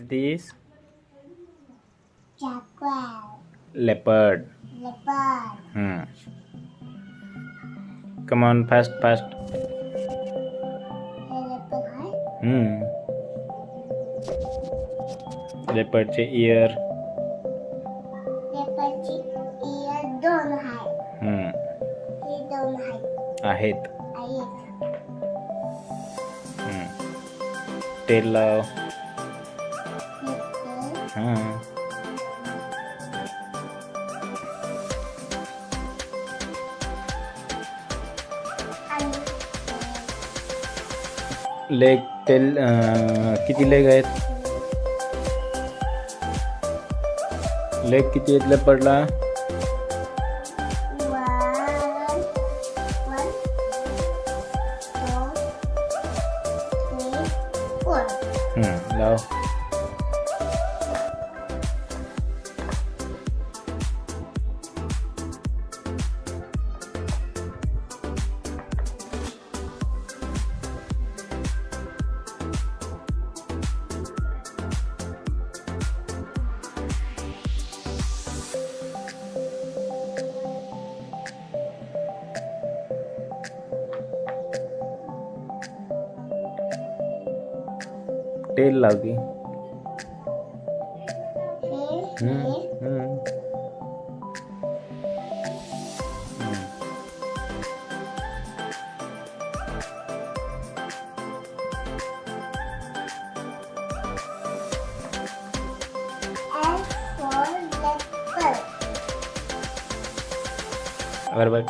this? Jaguar. Leopard. Leopard. Come on, fast. Leopard hai. Leopard चे ear. Leopard ची ear दोन hai. हे दोन hai. आहेत. आहेत. Tail लाव. लेग टेल किती लेग आहेत? लेग किती आहेत लेपर्डला? One, two, three, four. लाव. टेल लाव की. And for leopard. बरोबर.